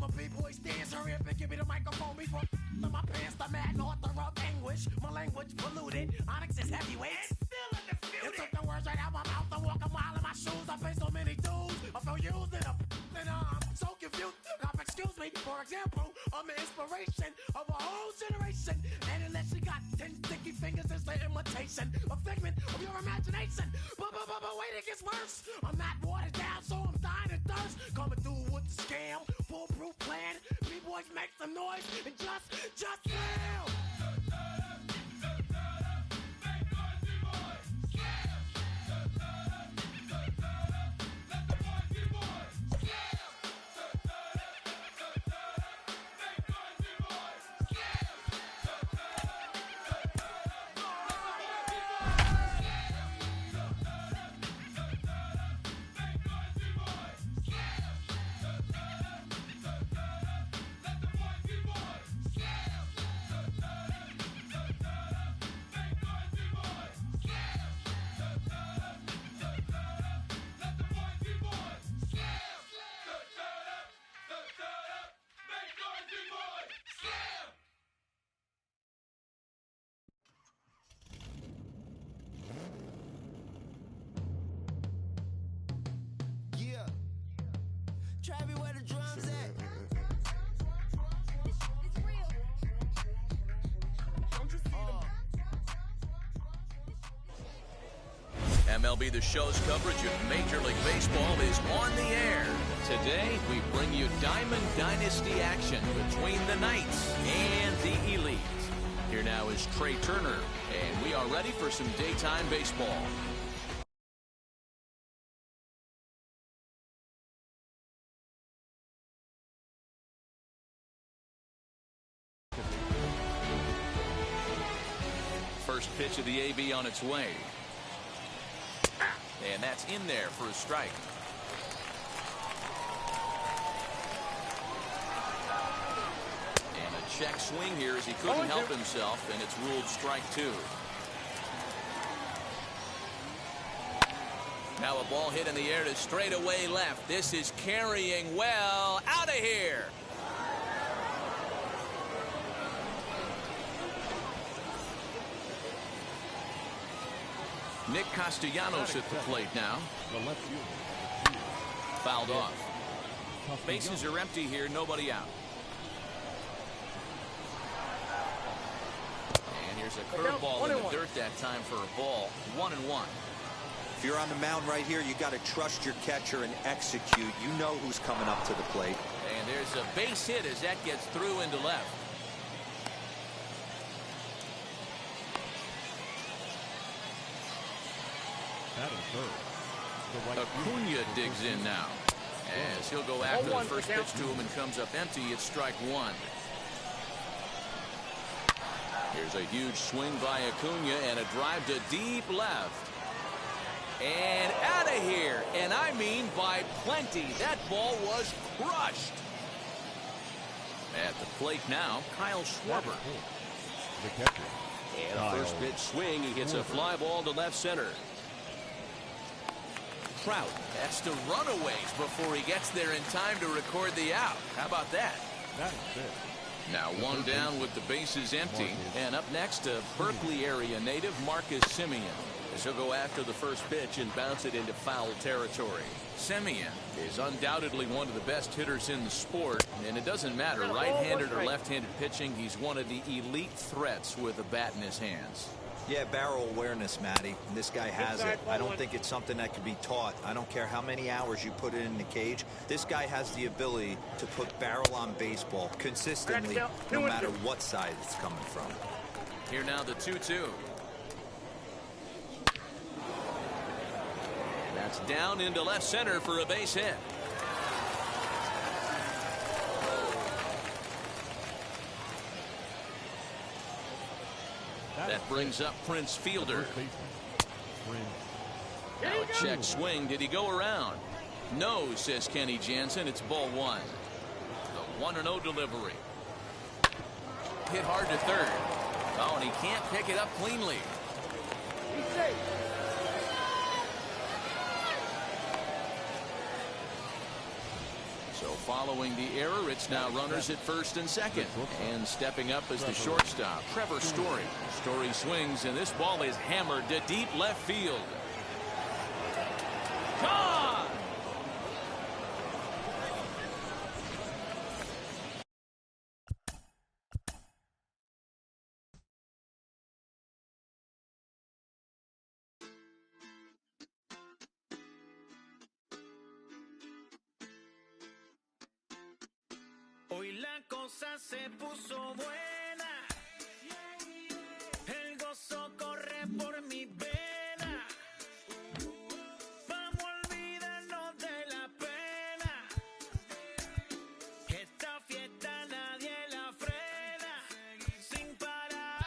a B-boy stands her up and give me the microphone before my pants, the mad author of anguish. My language polluted, Onyx is heavyweight. Still undefeated. It took the words right out my mouth to walk a mile in my shoes. I face so many dudes, I feel used and I'm so confused. Now, excuse me, for example, I'm an inspiration of a whole generation. And unless she got 10 sticky fingers, it's the imitation, a figment of your imagination. But wait, it gets worse. I'm not watered down, so I'm dying of thirst. Coming through with the scam, foolproof plan. B-boys make some noise and just fail. Travis, where the drums at? It's real. Don't you see MLB The Show's coverage of Major League Baseball is on the air. Today, we bring you Diamond Dynasty action between the Knights and the Elite. Here now is Trey Turner, and we are ready for some daytime baseball. First pitch of the AB on its way. And that's in there for a strike. And a check swing here as he couldn't help himself, and it's ruled strike two. Now a ball hit in the air to straightaway left. This is carrying well. Out of here. Nick Castellanos at the plate now. Fouled off. Bases are empty here, nobody out. And here's a curveball in the dirt that time for a ball. 1-1. If you're on the mound right here, you got to trust your catcher and execute. You know who's coming up to the plate. And there's a base hit as that gets through into left. Acuna digs in now as he'll go after the first pitch to him and comes up empty. It's strike one. Here's a huge swing by Acuna and a drive to deep left and out of here, and I mean by plenty. That ball was crushed. At the plate now, Kyle Schwarber. The catcher. And a first pitch swing. He hits a fly ball to left center. Trout has to run a ways before he gets there in time to record the out. How about that? That's it. Now one down with the bases empty. And up next, a Berkeley area native, Marcus Semien. As he'll go after the first pitch and bounce it into foul territory. Semien is undoubtedly one of the best hitters in the sport. And it doesn't matter, right-handed or left-handed pitching, he's one of the elite threats with a bat in his hands. Yeah, barrel awareness, Matty. This guy has it. I don't think it's something that can be taught. I don't care how many hours you put it in the cage. This guy has the ability to put barrel on baseball consistently, no matter what side it's coming from. Here now the 2-2. And that's down into left center for a base hit. That brings up Prince Fielder. Now a check swing. Did he go around? No, says Kenny Jansen. It's ball one. The 1-0 delivery. Hit hard to third. Oh, and he can't pick it up cleanly. So following the error, it's now runners at first and second. And stepping up is the shortstop, Trevor Story. Story swings, and this ball is hammered to deep left field. Gone! Hoy la cosa se puso buena. El gozo corre por mi vena. Vamos a olvidarnos de la pena. Esta fiesta nadie la frena. Sin parar.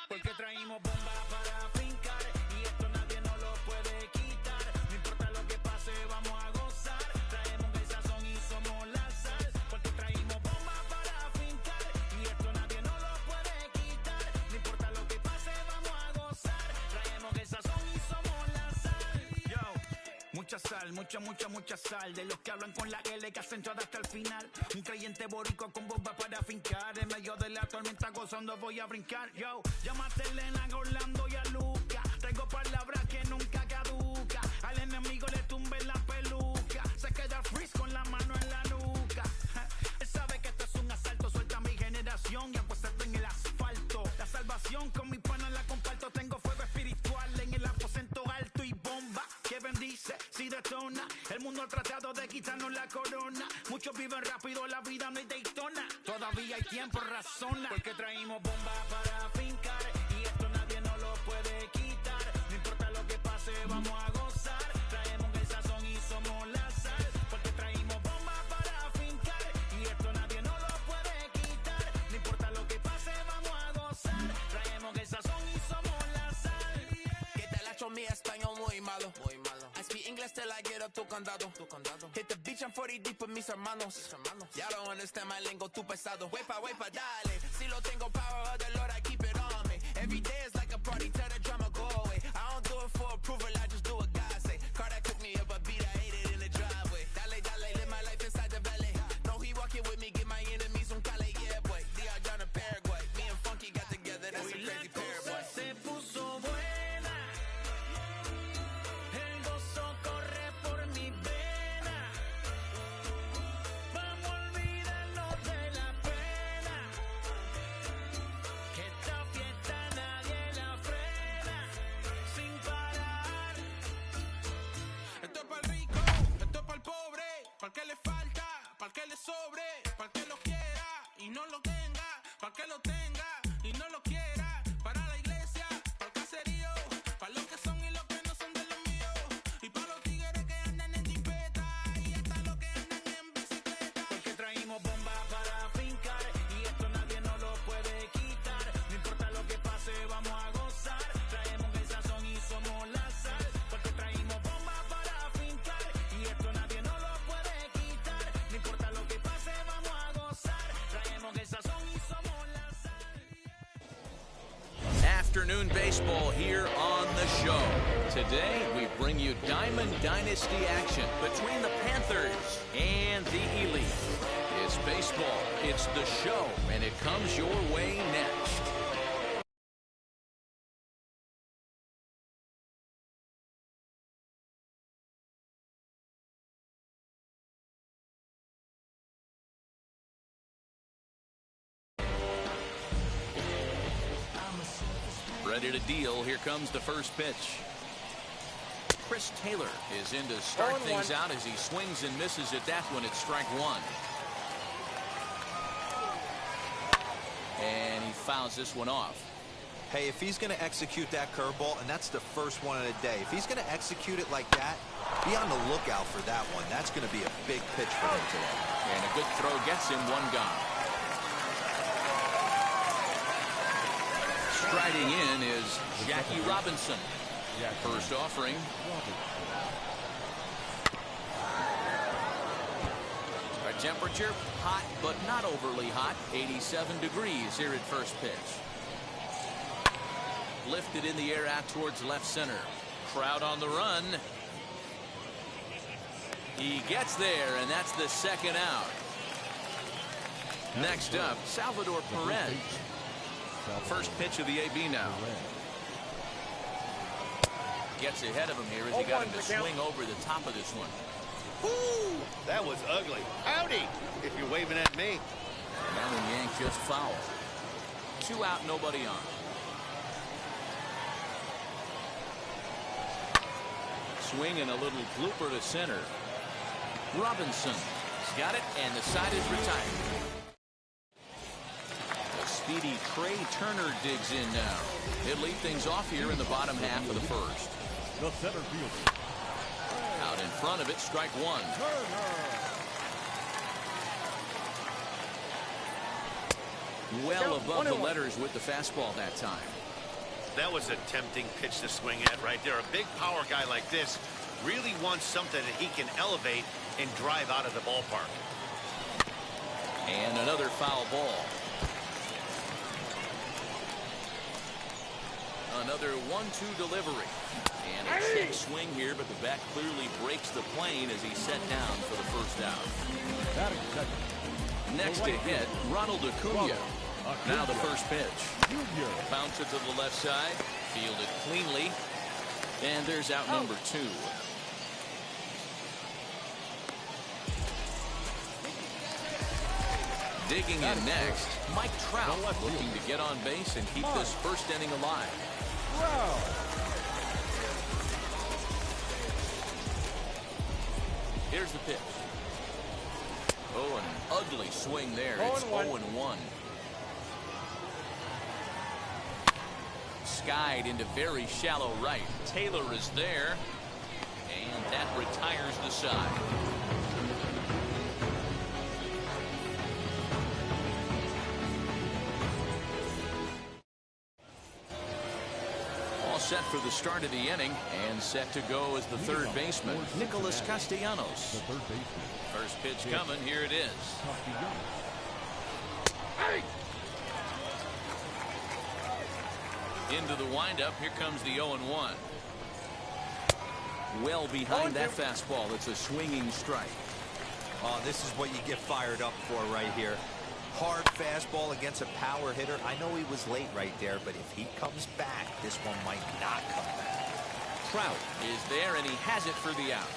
Porque traímos bomba para brincar. Y esto nadie nos lo puede quitar. No importa lo que pase, vamos a gozar. Traemos el sazón y somos la sal. Porque traímos bomba para brincar. Y esto nadie nos lo puede quitar. No importa lo que pase, vamos a gozar. Traemos el sazón y somos la sal. Yo, mucha sal, mucha sal. De los que hablan con la L que hacen todo hasta el final. Un creyente boricua con bomba para fincar. En medio de la tormenta gozando voy a brincar. Yo, llámate a Elena, a Orlando y a Luca. Traigo palabras que nunca caduca. Al enemigo le tumbe la peluca. Se queda freeze con la mano en la nuca. Él sabe que esto es un asalto. Suelta mi generación y apuéstate en el asfalto. La salvación con mi pana la comparto. Tengo fuego espiritual en el aposento alto y bomba que bendice si detona. El mundo ha tratado de quitarnos la corona. Muchos viven rápido, la vida no hay Daytona. Todavía hay tiempo, razona. Porque traímos bomba para fincar. Y esto nadie nos lo puede quitar. No importa lo que pase, vamos a gozar. Traemos el sazón y somos la sal. Porque traímos bomba para fincar. Y esto nadie nos lo puede quitar. No importa lo que pase, vamos a gozar. Traemos el sazón y somos la sal. Que te la echo mi español muy malo. I speak English till I get up tu condado. Hit the beach, I'm 40 deep with mis hermanos. Ya don't understand my lingo, tu pesado. Wepa, dale. Si lo tengo power of the Lord, I keep it on me. Every day is like a party, tell the drama go away. I don't do it for approval, I just do what God say. Car that cooked me up a beat, I ate it in the driveway. Dale, live my life inside the valley. No, he walking with me, get my enemies un cale, yeah, boy. D.R. John in Paraguay. Me and Funky got together, that's a crazy pair, boy. Se puso buena. El gozo corre por mi vena. Vamos a olvidarnos de la pena. Que esta fiesta nadie la frena. Sin parar. Esto es para el rico, esto es para el pobre, para el que le falta, para el que le sobre, para el que lo quiera y no lo tenga, para el que lo tenga y no lo quiera, para la iglesia, para el caserío, para los que son y los que no son de los míos, y para los tigres que andan en jipeta y hasta los que andan en bicicleta. Porque traímos bomba para fincar. Y esto nadie nos lo puede quitar. No importa lo que pase, vamos a gozar. Traemos el sazón y somos la sal. Porque traímos bomba para fincar. Y esto nadie nos lo puede quitar. No importa lo que pase, vamos a gozar. Traemos el sazón y somos la sal. Afternoon baseball here on the show. Today, we bring you Diamond Dynasty action between the Panthers and the Elite. It's baseball, it's the show, and it comes your way next. Ready to deal. Here comes the first pitch. Chris Taylor is in to start things out as he swings and misses at that one at strike one. And he fouls this one off. Hey, if he's going to execute that curveball, and that's the first one of the day, if he's going to execute it like that, be on the lookout for that one. That's going to be a big pitch for him today. And a good throw gets him one gone. Striding in is Jackie Robinson. First offering. Our temperature, hot but not overly hot. 87 degrees here at first pitch. Lifted in the air out towards left center. Crowd on the run. He gets there, and that's the second out. Next up, Salvador Perez. First pitch of the AB now. Gets ahead of him here as he got him to swing over the top of this one. Woo! That was ugly. Howdy, if you're waving at me. And that one yanked just foul. 2 out, nobody on. Swing and a little blooper to center. Robinson's got it, and the side is retired. The speedy Trey Turner digs in now. He'll lead things off here in the bottom half of the first. The center fielder. Out in front of it, strike one. Well above the letters with the fastball that time. That was a tempting pitch to swing at right there. A big power guy like this really wants something that he can elevate and drive out of the ballpark. And another foul ball. Another 1-2 delivery. And a check swing here, but the bat clearly breaks the plane as he's set down for the first out. Next to hit, Ronald Acuna. Now the first pitch. Bounce it to the left side. Fielded cleanly. And there's out number 2. Digging in next, Mike Trout looking to get on base and keep this first inning alive. Here's the pitch. Oh, an ugly swing there. It's 0-1. Skied into very shallow right. Taylor is there, and that retires the side. All set for the start of the inning, and set to go as the third baseman, Nicholas Castellanos. First pitch coming. Here it is. Into the windup. Here comes the 0-1. Well behind that fastball. It's a swinging strike. Oh, this is what you get fired up for right here. Hard fastball against a power hitter. I know he was late right there, but if he comes back, this one might not come back. Trout is there, and he has it for the out.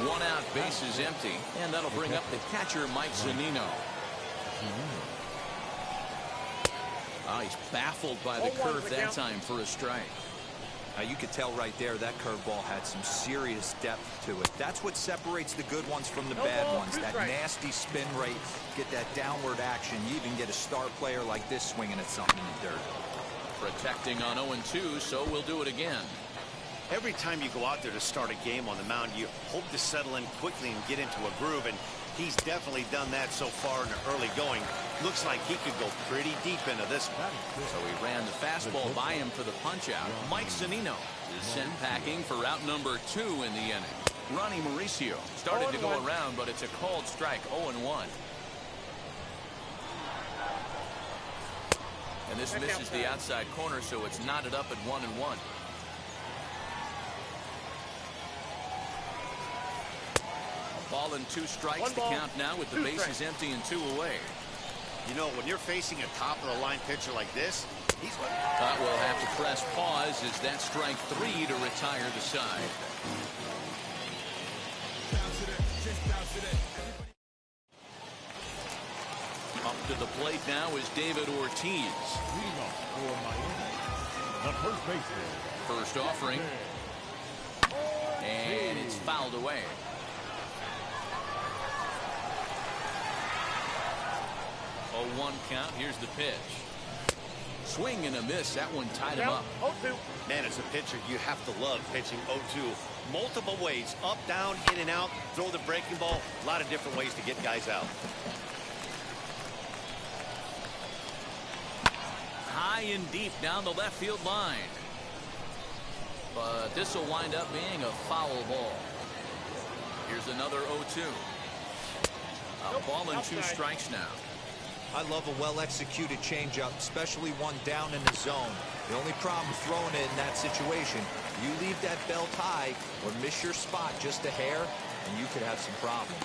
1 out, base is empty, and that'll bring up the catcher, Mike Zunino. Oh, he's baffled by the curve that time for a strike. Now you could tell right there that curveball had some serious depth to it. That's what separates the good ones from the bad ones. That nasty spin rate, get that downward action. You even get a star player like this swinging at something in the dirt. Protecting on 0-2, so we'll do it again. Every time you go out there to start a game on the mound, you hope to settle in quickly and get into a groove, and he's definitely done that so far in the early going. Looks like he could go pretty deep into this one. So he ran the fastball by him for the punch-out. Mike Zunino is sent packing for out number 2 in the inning. Ronnie Mauricio started to go around, but it's a called strike, 0-1. And this misses the outside corner, so it's knotted up at 1-1. Ball and 2 strikes to count now with the bases empty and 2 away. You know, when you're facing a top-of-the-line pitcher like this, he's going But we'll have to press pause as that strike 3 to retire the side. Up to the plate now is David Ortiz. The first baseman. First offering. And it's fouled away. 0-1 count. Here's the pitch. Swing and a miss. That one tied him up. Man, as a pitcher, you have to love pitching 0-2. Multiple ways, up, down, in and out, throw the breaking ball. A lot of different ways to get guys out. High and deep down the left field line. But this will wind up being a foul ball. Here's another 0-2. A ball and 2 strikes now. I love a well-executed changeup, especially one down in the zone. The only problem throwing it in that situation, you leave that belt high or miss your spot just a hair, and you could have some problems.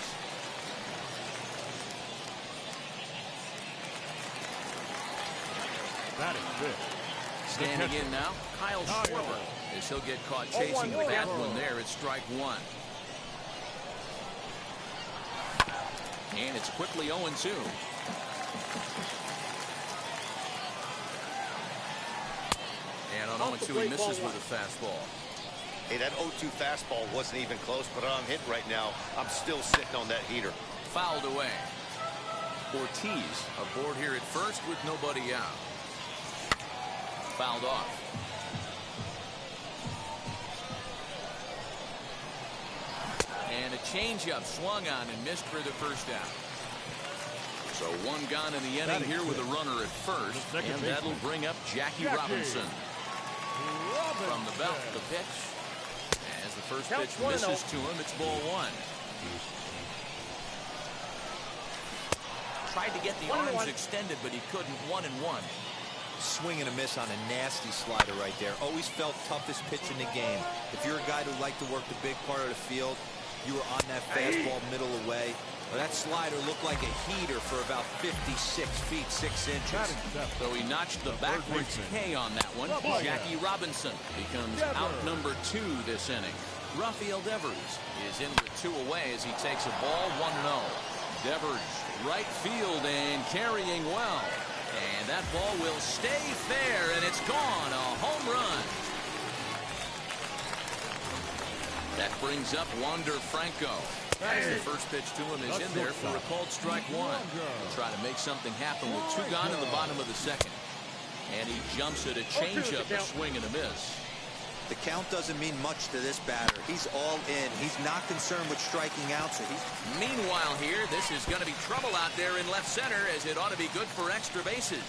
That is good. Standing in now, Kyle Schwarber, as he'll get caught chasing the bad one there at strike one. And it's quickly 0-2. And on 0-2 he misses with a fastball. Hey, that 0-2 fastball wasn't even close, but I'm hit right now. I'm still sitting on that heater. Fouled away. Ortiz aboard here at first with nobody out. Fouled off. And a changeup swung on and missed for the first out. So one gone in the inning here with a runner at first, and that'll bring up Jackie Robinson. From the belt, the pitch. As the first pitch misses to him, it's ball one. Tried to get the arms extended, but he couldn't. 1-1. Swing and a miss on a nasty slider right there. Always felt toughest pitch in the game. If you're a guy who liked to work the big part of the field, you were on that fastball middle away. Well, that slider looked like a heater for about 56 feet 6 inches. So he notched the backwards K on that one. Jackie Robinson becomes out number 2 this inning. Rafael Devers is in with 2 away as he takes a ball 1-0. Devers right field and carrying well. And that ball will stay fair, and it's gone. A home run. That brings up Wander Franco. As the first pitch to him is in there for a called strike one. He'll try to make something happen with 2 gone in the bottom of the second. And he jumps at a changeup, a swing and a miss. The count doesn't mean much to this batter. He's all in. He's not concerned with striking out. So Meanwhile here, this is going to be trouble out there in left center, as it ought to be good for extra bases.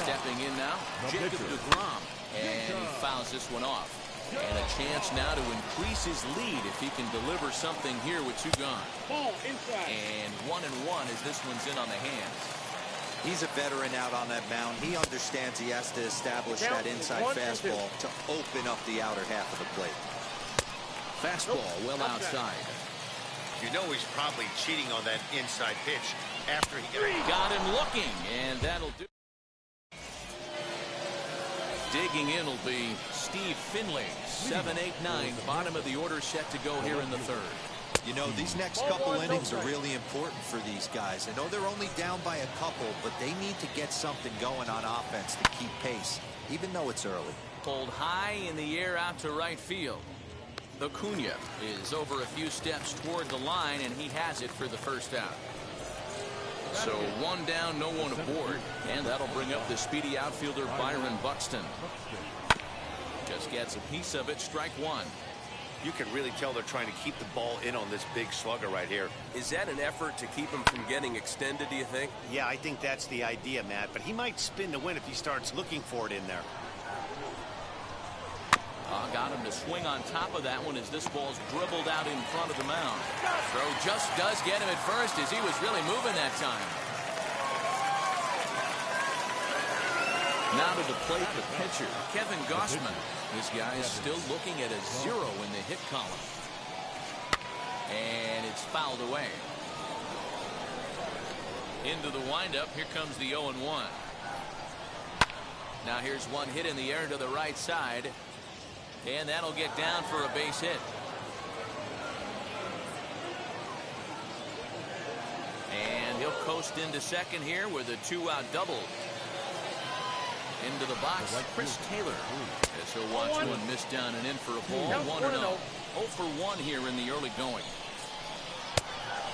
Stepping in now, Jacob deGrom. And he fouls this one off. And a chance now to increase his lead if he can deliver something here with 2 gone. And 1-1 as this one's in on the hands. He's a veteran out on that mound. He understands he has to establish that inside fastball to open up the outer half of the plate. Fastball well outside. You know he's probably cheating on that inside pitch after he got him looking, and that'll do. Digging in will be Steve Finley. 7, 8, 9. Bottom of the order set to go here in the third. You know, these next couple innings are really important for these guys. I know they're only down by a couple, but they need to get something going on offense to keep pace, even though it's early. Pulled high in the air out to right field. Acuna is over a few steps toward the line, and he has it for the first out. So 1 down, no one aboard, and that'll bring up the speedy outfielder Byron Buxton. Just gets a piece of it, strike 1. You can really tell they're trying to keep the ball in on this big slugger right here. Is that an effort to keep him from getting extended, do you think? Yeah, I think that's the idea, Matt, but he might spin to win if he starts looking for it in there. Got him to swing on top of that one as this ball's dribbled out in front of the mound. Throw just does get him at first as he was really moving that time. Now to the plate, the pitcher, Kevin Gausman. This guy is still looking at a 0 in the hit column. And it's fouled away. Into the windup, here comes the 0-1. Now here's one hit in the air to the right side. And that'll get down for a base hit. And he'll coast into second here with a 2-out double. Into the box, Chris Taylor. As he'll watch one miss down and in for a ball. 1-0. 0 for 1 here in the early going.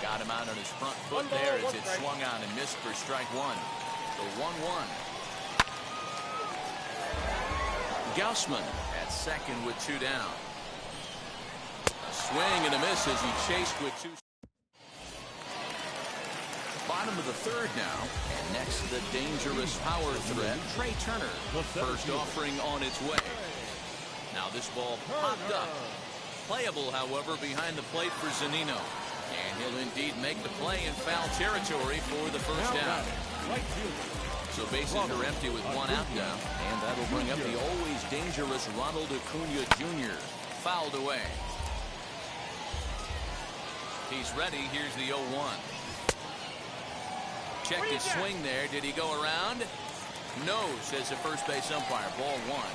Got him out on his front foot there as it swung on and missed for strike 1. So 1-1. Gausman at second with 2 down. A swing and a miss as he chased with 2. Bottom of the third now, and next the dangerous power threat, Trey Turner. First offering on its way. Now this ball popped up, playable, however, behind the plate for Zunino. And he'll indeed make the play in foul territory for the first down. So bases are empty with one out now. And that'll bring up the always dangerous Ronald Acuna Jr. Fouled away. He's ready. Here's the 0-1. Checked his swing there. Did he go around? No, says the first base umpire. Ball one.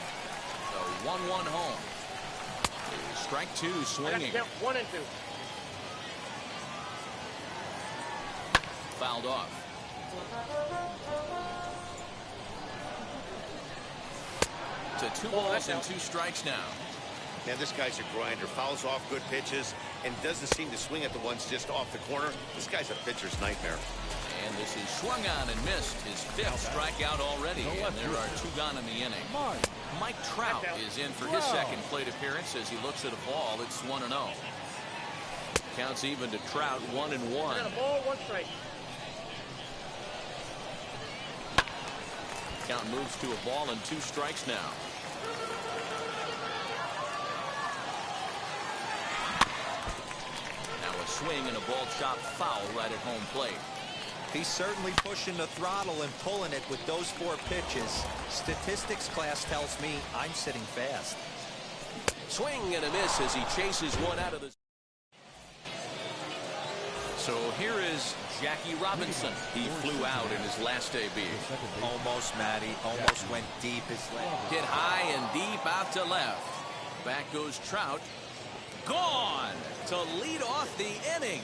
So 1-1 home. Strike two, swinging. 1 and 2. Fouled off. To 2 balls and 2 strikes now. Man, this guy's a grinder. Fouls off good pitches and doesn't seem to swing at the ones just off the corner. This guy's a pitcher's nightmare. And this is swung on and missed. His 5th strikeout already. And there are 2 gone in the inning. Mike Trout is in for his 2nd plate appearance as he looks at a ball. It's 1-0. Counts even to Trout, 1-1. Got a ball, 1 strike. Count moves to a ball and 2 strikes now. Now a swing and a ball chopped foul right at home plate. He's certainly pushing the throttle and pulling it with those 4 pitches. Statistics class tells me I'm sitting fast. Swing and a miss as he chases one out of the... So here is Jackie Robinson. He flew out in his last debut. Almost, Matty. Almost went deep. Hit high and deep out to left. Back goes Trout. Gone to lead off the inning.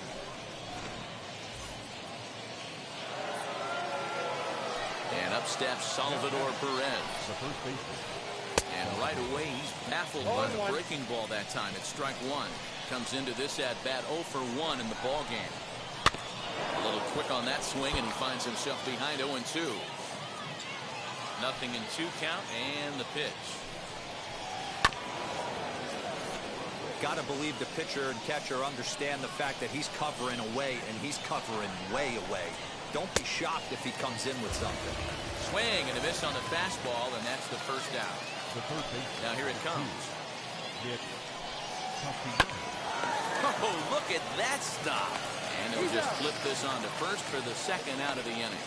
And up steps Salvador Perez. And right away he's baffled by the breaking ball that time. It's strike 1. Comes into this at bat 0 for 1 in the ball game. A little quick on that swing and he finds himself behind 0-2. Nothing in 2 count and the pitch. Got to believe the pitcher and catcher understand the fact that he's covering away and he's covering way away. Don't be shocked if he comes in with something. Swing and a miss on the fastball, and that's the first out. Now here it comes. Oh, look at that stop. And he'll just flip this on to first for the 2nd out of the inning.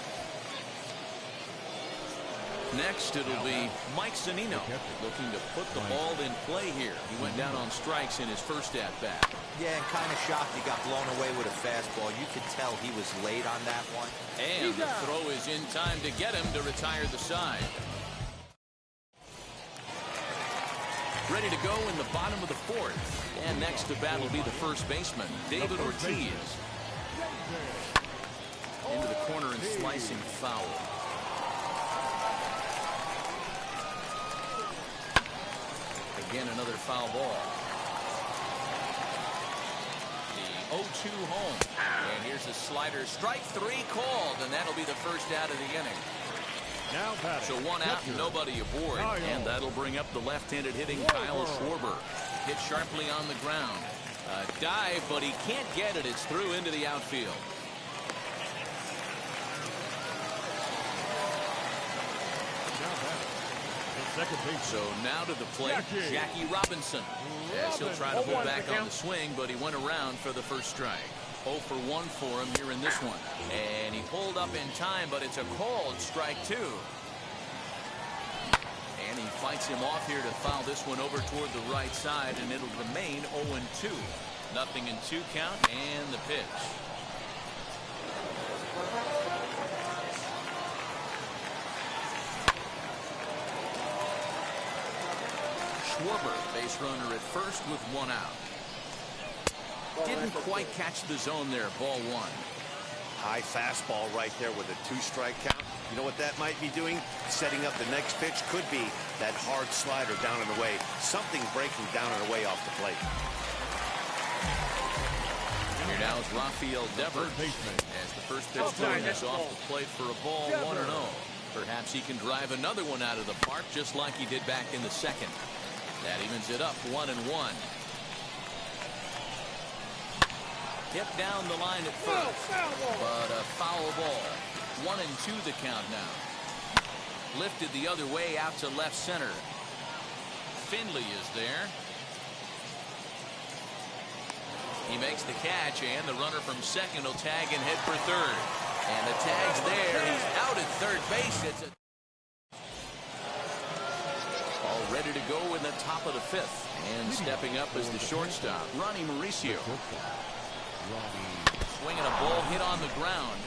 Next, it'll be Mike Zunino looking to put the ball in play here. He went down on strikes in his first at-bat. Yeah, and kind of shocked he got blown away with a fastball. You could tell he was late on that one. And the throw is in time to get him to retire the side. Ready to go in the bottom of the 4th. And next to bat will be the first baseman, David Ortiz. Into the corner and slicing foul. Again, another foul ball. The 0-2 home. And here's a slider. Strike 3 called, and that'll be the first out of the inning. So 1 out and nobody aboard. And that'll bring up the left-handed hitting Kyle Schwarber. Hit sharply on the ground. Dive, but he can't get it. It's through into the outfield. So now to the plate, Jackie Robinson. As he'll try to hold back on the swing, but he went around for the first strike. 0 for 1 for him here in this one. And he pulled up in time, but it's a called strike 2. And he fights him off here to foul this one over toward the right side, and it'll remain 0-2. Nothing in 2 count, and the pitch. Schwarber, base runner at first with 1 out. Didn't quite catch the zone there. Ball 1. High fastball right there with a 2-strike count. You know what that might be doing? Setting up the next pitch. Could be that hard slider down and away. Something breaking down and away off the plate. Here now is Rafael Devers as the first pitch is off the plate for a ball 1-0. Perhaps he can drive another one out of the park just like he did back in the 2nd. That evens it up 1-1. Hit down the line at first, but a foul ball. 1-2 the count now. Lifted the other way out to left center. Finley is there. He makes the catch, and the runner from second will tag and head for third. And the tag's there. He's out at third base. It's all ready to go in the top of the fifth. And stepping up is the shortstop, Ronnie Mauricio. Swinging a ball hit on the ground.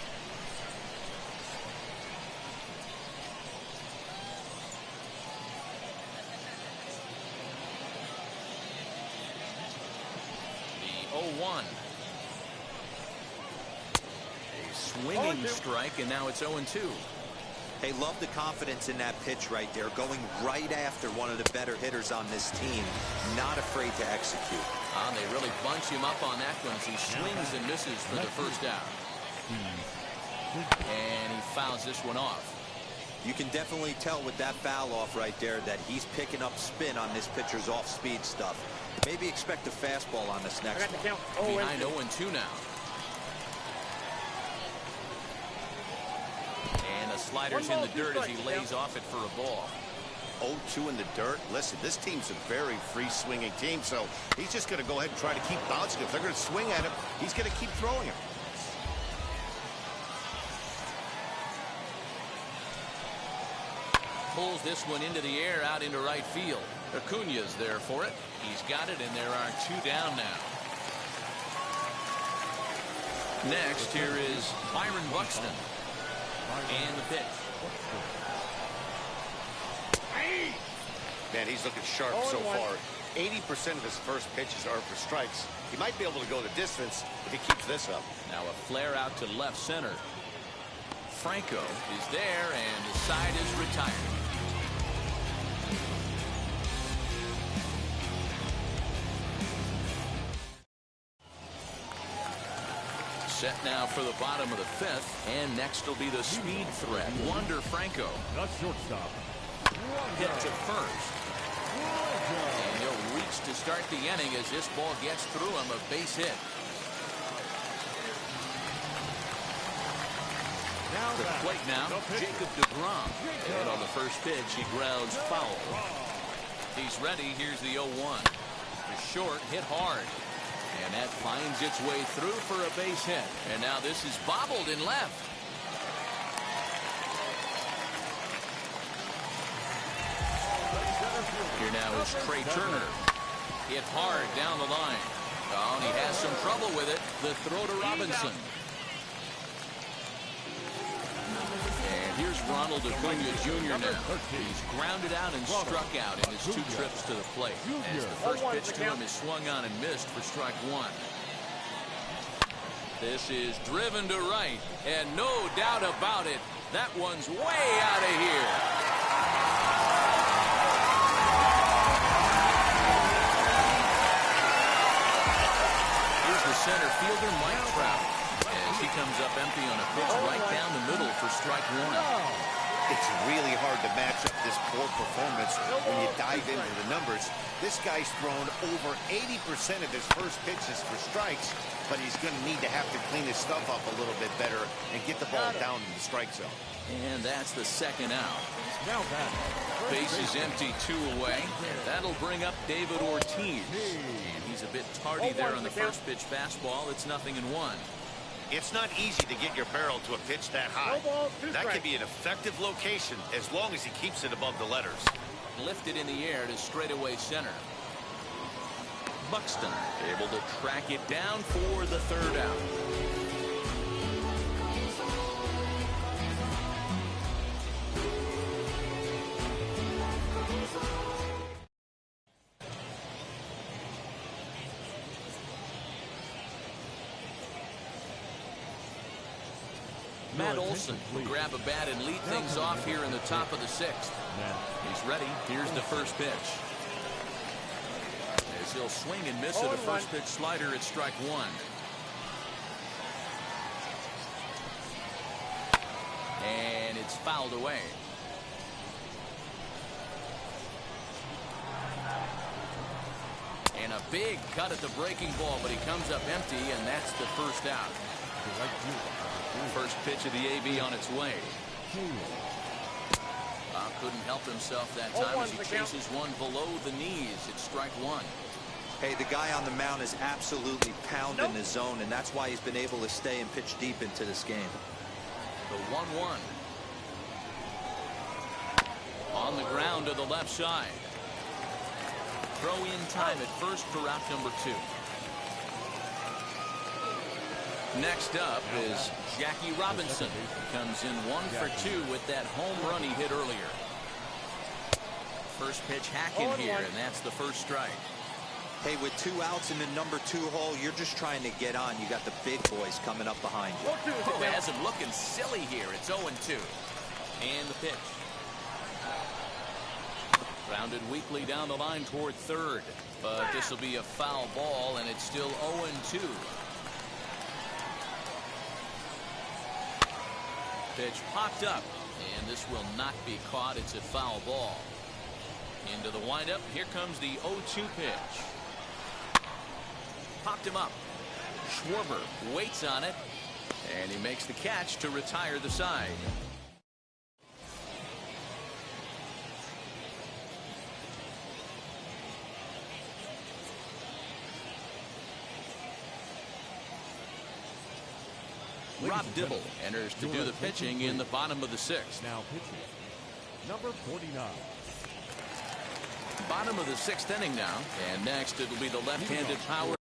The 0-1. A swinging strike, and now it's 0-2. Hey, love the confidence in that pitch right there, going right after one of the better hitters on this team, not afraid to execute. They really bunch him up on that one as he swings and misses for the first out. And he fouls this one off. You can definitely tell with that foul off right there that he's picking up spin on this pitcher's off-speed stuff. Maybe expect a fastball on this next one. Behind 0-2 now. And the slider's in the dirt as he lays off it for a ball. 0-2 in the dirt. Listen, this team's a very free-swinging team, so he's just going to go ahead and try to keep bouncing. If they're going to swing at him, he's going to keep throwing him. Pulls this one into the air out into right field. Acuña's there for it. He's got it, and there are two down now. Next, here is Byron Buxton. And the pitch. Man, he's looking sharp so far. 80% of his first pitches are for strikes. He might be able to go the distance if he keeps this up. Now a flare out to left center. Franco is there, and the side is retired. Set now for the bottom of the fifth, and next will be the speed threat, Wander Franco. The shortstop. Hit to first. And he'll reach to start the inning as this ball gets through him, a base hit. To the plate now, Jacob deGrom. And on the first pitch, he grounds foul. He's ready. Here's the 0-1. The short hit hard. And that finds its way through for a base hit. And now this is bobbled in left. Here now is Trey Turner. Hit hard down the line. Oh, and he has some trouble with it. The throw to Robinson. And here's Ronald Acuña Jr. now. He's grounded out and struck out in his two trips to the plate. As the first pitch to him is swung on and missed for strike one. This is driven to right, and no doubt about it, that one's way out of here. Here's the center fielder, Mike Trout. He comes up empty on a pitch right down the middle for strike one. It's really hard to match up this poor performance when you dive into the numbers. This guy's thrown over 80% of his first pitches for strikes, but he's going to need to have to clean his stuff up a little bit better and get the ball down in the strike zone. And that's the second out. Base is empty, two away. That'll bring up David Ortiz. And he's a bit tardy there on the first pitch fastball. It's 0-1. It's not easy to get your barrel to a pitch that high. That could be an effective location as long as he keeps it above the letters. Lifted in the air to straightaway center. Buxton able to track it down for the third out. Matt Olson will grab a bat and lead things off here in the top of the sixth. He's ready. Here's the first pitch. As he'll swing and miss at a first pitch slider at strike one. And it's fouled away. And a big cut at the breaking ball, but he comes up empty, and that's the first out. First pitch of the AB on its way. Couldn't help himself that time as he chases one below the knees. It's strike one. Hey, the guy on the mound is absolutely pounding the zone, and that's why he's been able to stay and pitch deep into this game. The 1-1. On the ground to the left side. Throw in time at first for out number 2. Next up is Jackie Robinson. Comes in 1 for 2 with that home run he hit earlier. First pitch hacking here, and that's the first strike. Hey, with 2 outs in the number 2 hole, you're just trying to get on. You got the big boys coming up behind you. Oh, it has him looking silly here. It's 0-2. And the pitch. Grounded weakly down the line toward third. But this will be a foul ball, and it's still 0-2. Pitch popped up, and this will not be caught. It's a foul ball. Into the windup. Here comes the 0-2 pitch. Popped him up. Schwarber waits on it, and he makes the catch to retire the side. Rob Dibble enters to do the pitching in the bottom of the 6th. Now pitching, number 49. Bottom of the 6th inning now, and next it'll be the left-handed power.